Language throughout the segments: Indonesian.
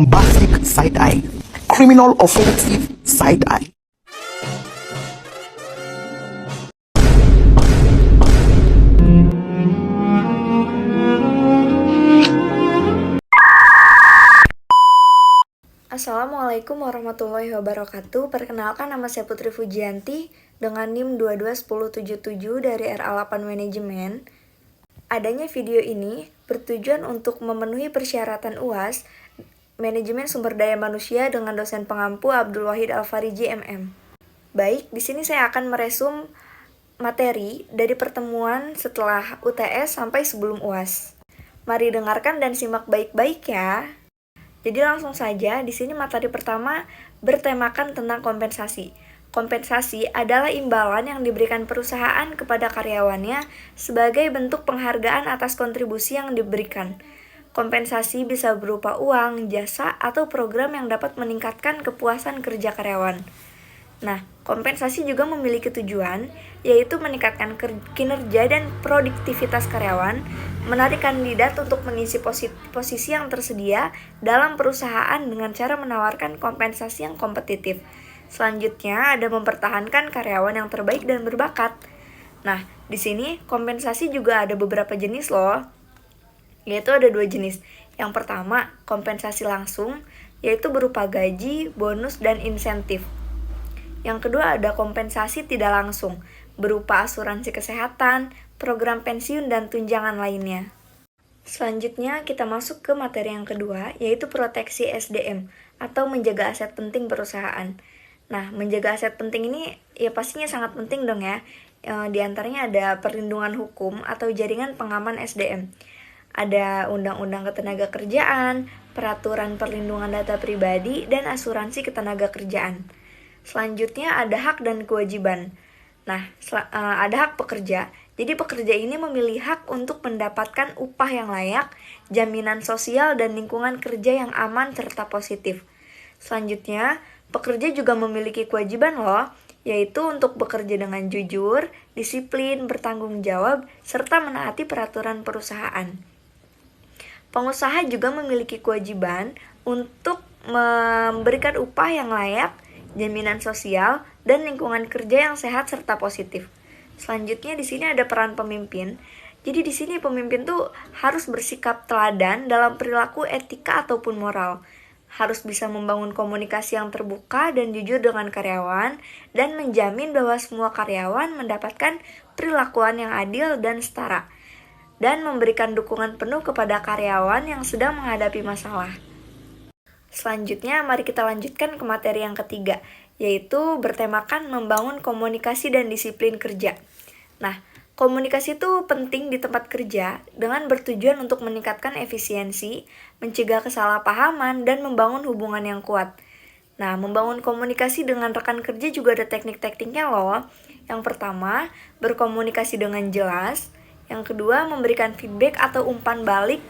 bombastic side-eye, criminal offensive side-eye. Assalamualaikum warahmatullahi wabarakatuh. Perkenalkan, nama saya Putri Fujianti dengan NIM 221077 dari RA8 Manajemen. Adanya video ini bertujuan untuk memenuhi persyaratan UAS Manajemen Sumber Daya Manusia dengan dosen pengampu Abdul Wahid Al-Fariji MM. Baik, di sini saya akan meresum materi dari pertemuan setelah UTS sampai sebelum UAS. Mari dengarkan dan simak baik-baik ya. Jadi langsung saja, di sini materi pertama bertemakan tentang kompensasi. Kompensasi adalah imbalan yang diberikan perusahaan kepada karyawannya sebagai bentuk penghargaan atas kontribusi yang diberikan. Kompensasi bisa berupa uang, jasa, atau program yang dapat meningkatkan kepuasan kerja karyawan. Nah, kompensasi juga memiliki tujuan, yaitu meningkatkan kinerja dan produktivitas karyawan, menarik kandidat untuk mengisi posisi yang tersedia dalam perusahaan dengan cara menawarkan kompensasi yang kompetitif. Selanjutnya ada mempertahankan karyawan yang terbaik dan berbakat. Nah, di sini kompensasi juga ada beberapa jenis loh, yaitu ada 2 jenis. Yang pertama, kompensasi langsung, yaitu berupa gaji, bonus, dan insentif. Yang kedua ada kompensasi tidak langsung, berupa asuransi kesehatan, program pensiun, dan tunjangan lainnya. Selanjutnya kita masuk ke materi yang kedua, yaitu proteksi SDM, atau menjaga aset penting perusahaan. Nah, menjaga aset penting ini ya pastinya sangat penting dong ya. Di antaranya ada perlindungan hukum atau jaringan pengaman SDM. Ada undang-undang ketenagakerjaan, peraturan perlindungan data pribadi, dan asuransi ketenagakerjaan. Selanjutnya ada hak dan kewajiban. Nah, ada hak pekerja. Jadi pekerja ini memiliki hak untuk mendapatkan upah yang layak, jaminan sosial, dan lingkungan kerja yang aman serta positif. Selanjutnya, pekerja juga memiliki kewajiban loh, yaitu untuk bekerja dengan jujur, disiplin, bertanggung jawab, serta menaati peraturan perusahaan. Pengusaha juga memiliki kewajiban untuk memberikan upah yang layak, jaminan sosial, dan lingkungan kerja yang sehat serta positif. Selanjutnya di sini ada peran pemimpin. Jadi di sini pemimpin tuh harus bersikap teladan dalam perilaku etika ataupun moral. Harus bisa membangun komunikasi yang terbuka dan jujur dengan karyawan dan menjamin bahwa semua karyawan mendapatkan perlakuan yang adil dan setara. Dan memberikan dukungan penuh kepada karyawan yang sedang menghadapi masalah. Selanjutnya, mari kita lanjutkan ke materi yang ketiga, yaitu bertemakan membangun komunikasi dan disiplin kerja. Nah, komunikasi itu penting di tempat kerja dengan bertujuan untuk meningkatkan efisiensi, mencegah kesalahpahaman, dan membangun hubungan yang kuat. Nah, membangun komunikasi dengan rekan kerja juga ada teknik-tekniknya loh. Yang pertama, berkomunikasi dengan jelas. Yang kedua, memberikan feedback atau umpan balik.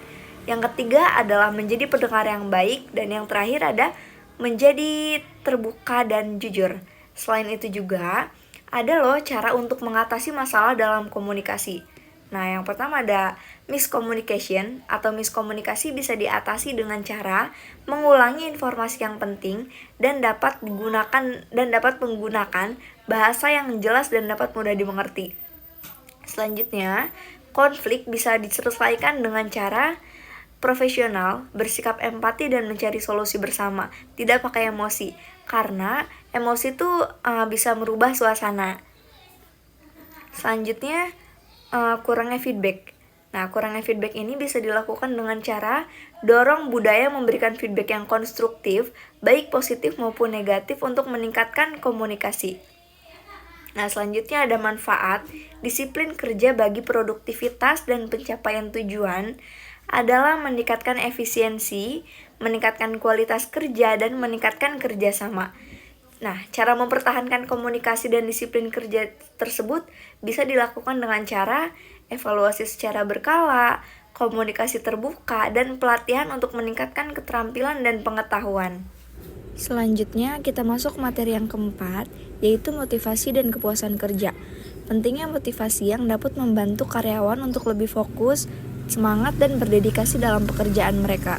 Yang ketiga adalah menjadi pendengar yang baik, dan yang terakhir ada menjadi terbuka dan jujur. Selain itu juga ada loh cara untuk mengatasi masalah dalam komunikasi. Nah, yang pertama ada miscommunication atau miskomunikasi bisa diatasi dengan cara mengulangi informasi yang penting dan dapat menggunakan bahasa yang jelas dan dapat mudah dimengerti. Selanjutnya, konflik bisa diselesaikan dengan cara profesional, bersikap empati, dan mencari solusi bersama, tidak pakai emosi, karena emosi itu bisa merubah suasana. Selanjutnya, kurangnya feedback. Nah, kurangnya feedback ini bisa dilakukan dengan cara dorong budaya memberikan feedback yang konstruktif, baik positif maupun negatif untuk meningkatkan komunikasi. Nah, selanjutnya ada manfaat, disiplin kerja bagi produktivitas dan pencapaian tujuan adalah meningkatkan efisiensi, meningkatkan kualitas kerja, dan meningkatkan kerjasama. Nah, cara mempertahankan komunikasi dan disiplin kerja tersebut bisa dilakukan dengan cara evaluasi secara berkala, komunikasi terbuka, dan pelatihan untuk meningkatkan keterampilan dan pengetahuan. Selanjutnya, kita masuk materi yang keempat, yaitu motivasi dan kepuasan kerja. Pentingnya motivasi yang dapat membantu karyawan untuk lebih fokus, semangat, dan berdedikasi dalam pekerjaan mereka.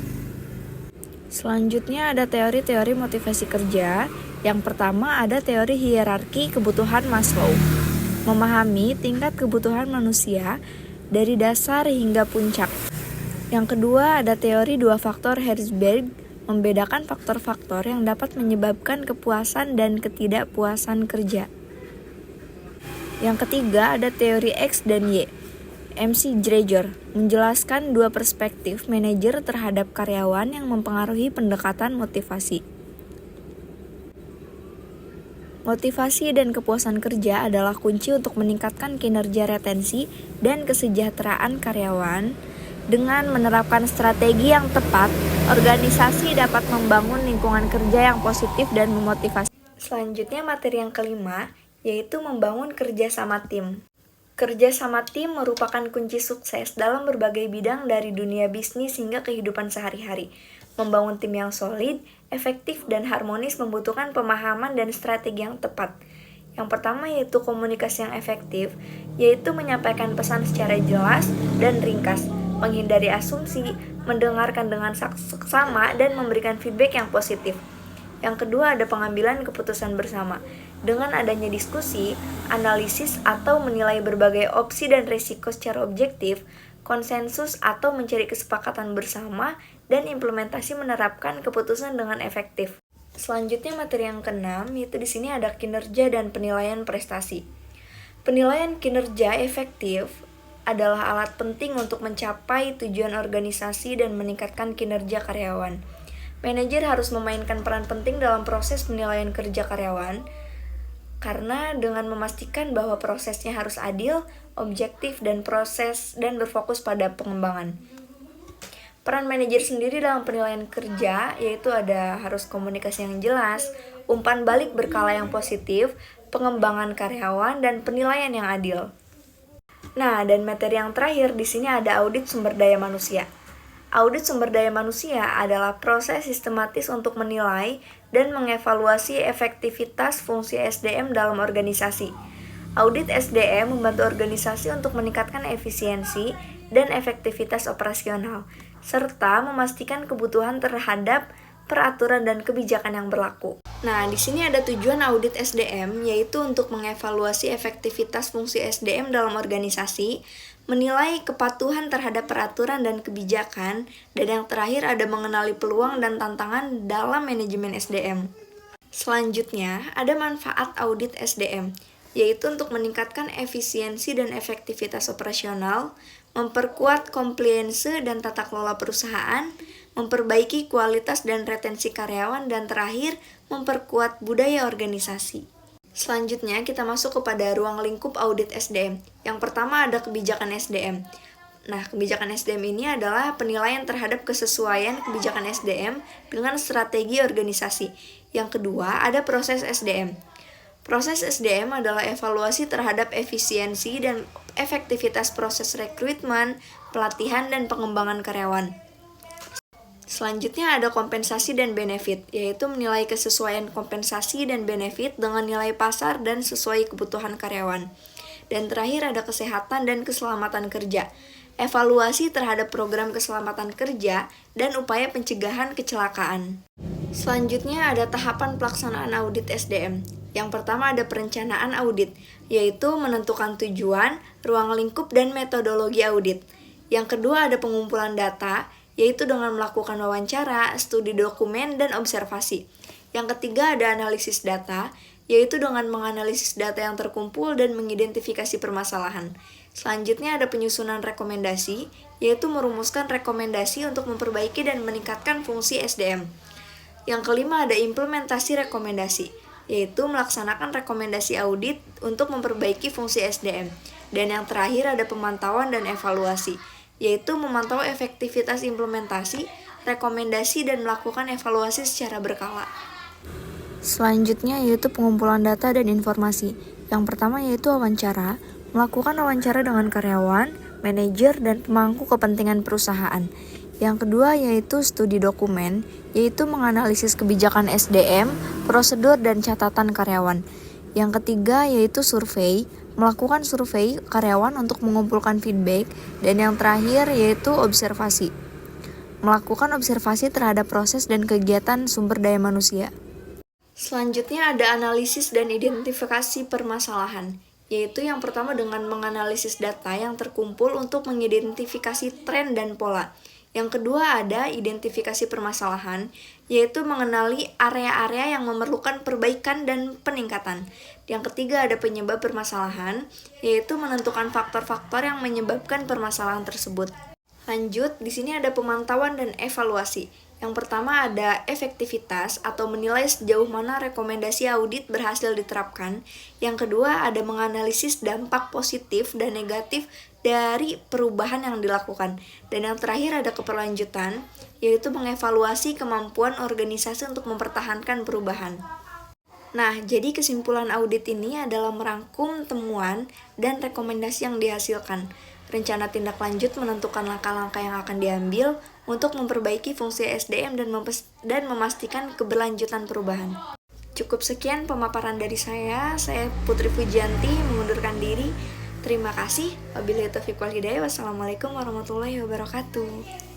Selanjutnya ada teori-teori motivasi kerja. Yang pertama ada teori hierarki kebutuhan Maslow. Memahami tingkat kebutuhan manusia dari dasar hingga puncak. Yang kedua ada teori dua faktor Herzberg, membedakan faktor-faktor yang dapat menyebabkan kepuasan dan ketidakpuasan kerja. Yang ketiga ada teori X dan Y. MC Dreger menjelaskan dua perspektif manajer terhadap karyawan yang mempengaruhi pendekatan motivasi. Motivasi dan kepuasan kerja adalah kunci untuk meningkatkan kinerja retensi dan kesejahteraan karyawan. Dengan menerapkan strategi yang tepat, organisasi dapat membangun lingkungan kerja yang positif dan memotivasi. Selanjutnya materi yang kelima, yaitu membangun kerja sama tim. Kerja sama tim merupakan kunci sukses dalam berbagai bidang dari dunia bisnis hingga kehidupan sehari-hari. Membangun tim yang solid, efektif, dan harmonis membutuhkan pemahaman dan strategi yang tepat. Yang pertama yaitu komunikasi yang efektif, yaitu menyampaikan pesan secara jelas dan ringkas, menghindari asumsi, mendengarkan dengan saksama, dan memberikan feedback yang positif. Yang kedua ada pengambilan keputusan bersama. Dengan adanya diskusi, analisis atau menilai berbagai opsi dan risiko secara objektif, konsensus atau mencari kesepakatan bersama, dan implementasi menerapkan keputusan dengan efektif. Selanjutnya materi yang keenam, yaitu di sini ada kinerja dan penilaian prestasi. Penilaian kinerja efektif adalah alat penting untuk mencapai tujuan organisasi dan meningkatkan kinerja karyawan. Manajer harus memainkan peran penting dalam proses penilaian kerja karyawan, karena dengan memastikan bahwa prosesnya harus adil, objektif, dan berfokus pada pengembangan. Peran manajer sendiri dalam penilaian kerja yaitu ada harus komunikasi yang jelas, umpan balik berkala yang positif, pengembangan karyawan, dan penilaian yang adil. Nah, dan materi yang terakhir di sini ada audit sumber daya manusia. Audit sumber daya manusia adalah proses sistematis untuk menilai dan mengevaluasi efektivitas fungsi SDM dalam organisasi. Audit SDM membantu organisasi untuk meningkatkan efisiensi dan efektivitas operasional, serta memastikan kebutuhan terhadap peraturan dan kebijakan yang berlaku. Nah, di sini ada tujuan audit SDM, yaitu untuk mengevaluasi efektivitas fungsi SDM dalam organisasi, menilai kepatuhan terhadap peraturan dan kebijakan, dan yang terakhir ada mengenali peluang dan tantangan dalam manajemen SDM. Selanjutnya, ada manfaat audit SDM, yaitu untuk meningkatkan efisiensi dan efektivitas operasional, memperkuat compliance dan tata kelola perusahaan, memperbaiki kualitas dan retensi karyawan, dan terakhir, memperkuat budaya organisasi. Selanjutnya, kita masuk kepada ruang lingkup audit SDM. Yang pertama ada kebijakan SDM. Nah, kebijakan SDM ini adalah penilaian terhadap kesesuaian kebijakan SDM dengan strategi organisasi. Yang kedua, ada proses SDM. Proses SDM adalah evaluasi terhadap efisiensi dan efektivitas proses rekrutmen, pelatihan, dan pengembangan karyawan. Selanjutnya ada kompensasi dan benefit, yaitu menilai kesesuaian kompensasi dan benefit dengan nilai pasar dan sesuai kebutuhan karyawan. Dan terakhir ada kesehatan dan keselamatan kerja, evaluasi terhadap program keselamatan kerja dan upaya pencegahan kecelakaan. Selanjutnya ada tahapan pelaksanaan audit SDM. Yang pertama ada perencanaan audit, yaitu menentukan tujuan, ruang lingkup, dan metodologi audit. Yang kedua ada pengumpulan data, yaitu dengan melakukan wawancara, studi dokumen, dan observasi. Yang ketiga ada analisis data, yaitu dengan menganalisis data yang terkumpul dan mengidentifikasi permasalahan. Selanjutnya ada penyusunan rekomendasi, yaitu merumuskan rekomendasi untuk memperbaiki dan meningkatkan fungsi SDM. Yang kelima ada implementasi rekomendasi, yaitu melaksanakan rekomendasi audit untuk memperbaiki fungsi SDM. Dan yang terakhir ada pemantauan dan evaluasi, yaitu memantau efektivitas implementasi, rekomendasi, dan melakukan evaluasi secara berkala. Selanjutnya yaitu pengumpulan data dan informasi. Yang pertama yaitu wawancara, melakukan wawancara dengan karyawan, manajer, dan pemangku kepentingan perusahaan. Yang kedua yaitu studi dokumen, yaitu menganalisis kebijakan SDM, prosedur, dan catatan karyawan. Yang ketiga yaitu survei, melakukan survei karyawan untuk mengumpulkan feedback, dan yang terakhir yaitu observasi, melakukan observasi terhadap proses dan kegiatan sumber daya manusia. Selanjutnya ada analisis dan identifikasi permasalahan, yaitu yang pertama dengan menganalisis data yang terkumpul untuk mengidentifikasi tren dan pola. Yang kedua ada identifikasi permasalahan, yaitu mengenali area-area yang memerlukan perbaikan dan peningkatan. Yang ketiga ada penyebab permasalahan, yaitu menentukan faktor-faktor yang menyebabkan permasalahan tersebut. Lanjut, di sini ada pemantauan dan evaluasi. Yang pertama ada efektivitas atau menilai sejauh mana rekomendasi audit berhasil diterapkan. Yang kedua ada menganalisis dampak positif dan negatif dari perubahan yang dilakukan. Dan yang terakhir ada keberlanjutan, yaitu mengevaluasi kemampuan organisasi untuk mempertahankan perubahan. Nah, jadi kesimpulan audit ini adalah merangkum temuan dan rekomendasi yang dihasilkan. Rencana tindak lanjut menentukan langkah-langkah yang akan diambil untuk memperbaiki fungsi SDM dan memastikan keberlanjutan perubahan. Cukup sekian pemaparan dari saya Putri Fujianti mengundurkan diri. Terima kasih. Wabillahi taufiq wal hidayah. Wassalamualaikum warahmatullahi wabarakatuh.